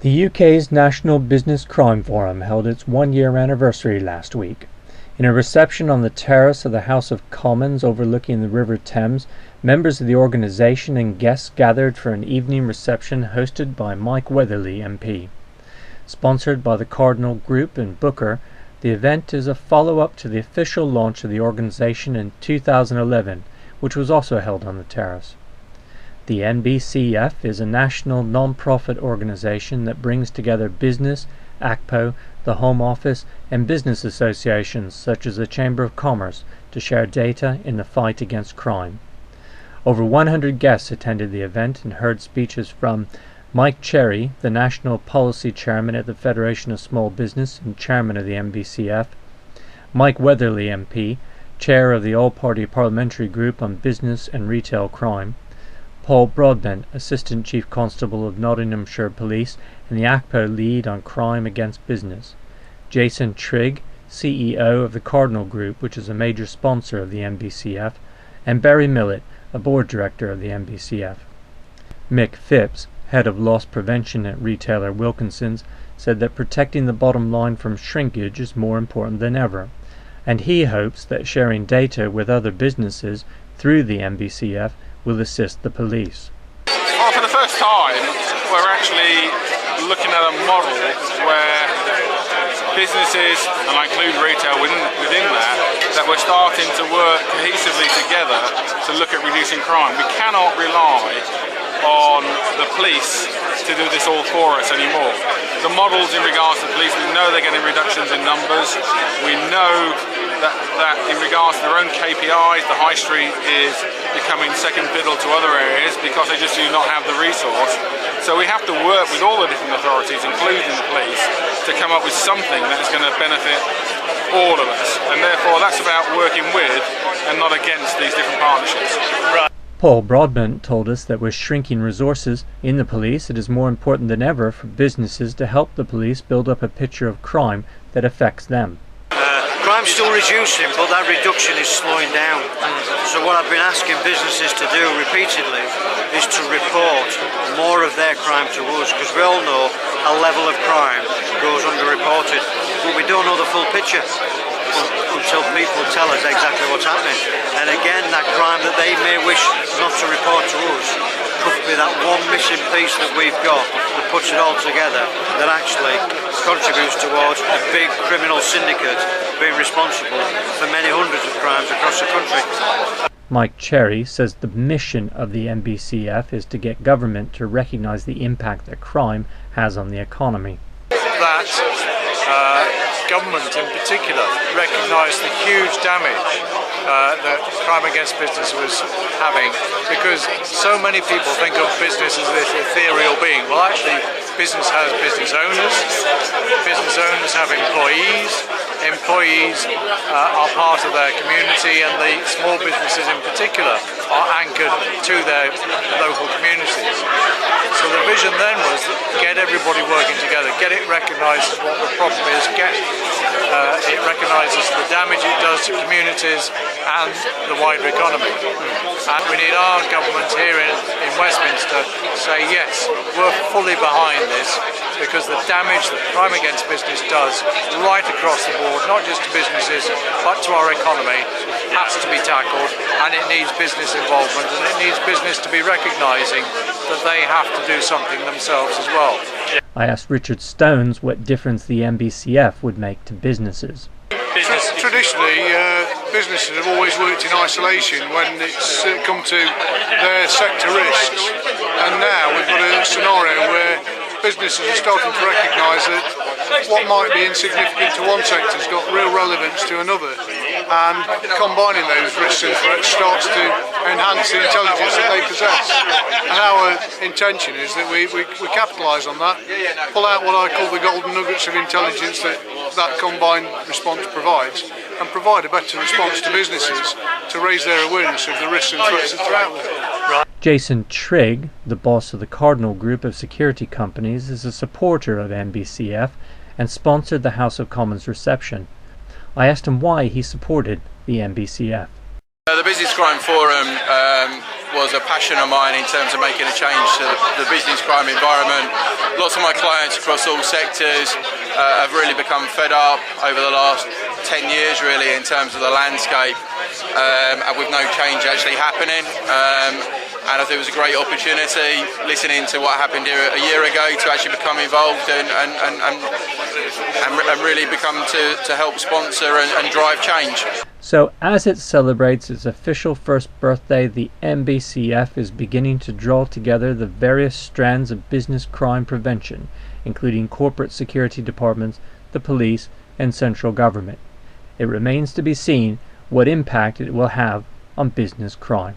The UK's National Business Crime Forum held its one-year anniversary last week. In a reception on the terrace of the House of Commons overlooking the River Thames, members of the organisation and guests gathered for an evening reception hosted by Mike Weatherley MP. Sponsored by the Cardinal Group and Booker, the event is a follow-up to the official launch of the organisation in 2011, which was also held on the terrace. The NBCF is a national non-profit organisation that brings together business, ACPO, the Home Office and business associations such as the Chamber of Commerce to share data in the fight against crime. Over 100 guests attended the event and heard speeches from Mike Cherry, the National Policy Chairman at the Federation of Small Business and Chairman of the NBCF, Mike Weatherley MP, Chair of the All-Party Parliamentary Group on Business and Retail Crime, Paul Broadbent, Assistant Chief Constable of Nottinghamshire Police and the ACPO lead on crime against business, Jason Trigg, CEO of the Cardinal Group, which is a major sponsor of the NBCF, and Barry Millett, a board director of the NBCF. Mick Phipps, head of loss prevention at retailer Wilkinson's, said that protecting the bottom line from shrinkage is more important than ever, and he hopes that sharing data with other businesses through the NBCF will assist the police. Well, for the first time, we're actually looking at a model where businesses, and I include retail within that we're starting to work cohesively together to look at reducing crime. We cannot rely on the police to do this all for us anymore. The models in regards to the police, we know they're getting reductions in numbers. We know that in regards to their own KPIs, the high street is becoming second fiddle to other areas because they just do not have the resource. So we have to work with all the different authorities, including the police, to come up with something that is going to benefit all of us. And therefore that's about working with and not against these different partnerships. Right. Paul Broadbent told us that with shrinking resources in the police, it is more important than ever for businesses to help the police build up a picture of crime that affects them. Crime's still reducing, but that reduction is slowing down. So what I've been asking businesses to do repeatedly is to report more of their crime to us, because we all know a level of crime goes underreported, but we don't know the full picture until people tell us exactly what's happening. And again, that crime that they may wish not to report to us could be that one missing piece that we've got that puts it all together, that actually contributes towards a big criminal syndicate being responsible for many hundreds of crimes across the country. Mike Cherry says the mission of the NBCF is to get government to recognise the impact that crime has on the economy. That government in particular recognised the huge damage that crime against business was having, because so many people think of business as this ethereal being. Well, actually, business has business owners have employees are part of their community, and the small businesses in particular are anchored to their local communities. So the vision then was get everybody working together, get it recognised what the problem is, get it recognises the damage it does to communities and the wider economy. And we need our government here in Westminster to say yes, we're fully behind this, because the damage that crime against business does right across the board, not just to businesses but to our economy, has to be tackled, and it needs business involvement, and it needs business to be recognising that they have to do something themselves as well. I asked Richard Stones what difference the NBCF would make to businesses. Traditionally, businesses have always worked in isolation when it's come to their sector risks, and now we've got a scenario where businesses are starting to recognise that what might be insignificant to one sector has got real relevance to another, and combining those risks and threats starts to enhance the intelligence that they possess. And our intention is that we capitalise on that, pull out what I call the golden nuggets of intelligence that combined response provides, and provide a better response to businesses to raise their awareness of the risks and threats that are out there. Jason Trigg, the boss of the Cardinal Group of security companies, is a supporter of NBCF and sponsored the House of Commons reception. I asked him why he supported the NBCF. The Business Crime Forum was a passion of mine in terms of making a change to the business crime environment. Lots of my clients across all sectors have really become fed up over the last 10 years really in terms of the landscape, and with no change actually happening. And I think it was a great opportunity, listening to what happened here a year ago, to actually become involved and really become to help sponsor and drive change. So as it celebrates its official first birthday, the NBCF is beginning to draw together the various strands of business crime prevention, including corporate security departments, the police, and central government. It remains to be seen what impact it will have on business crime.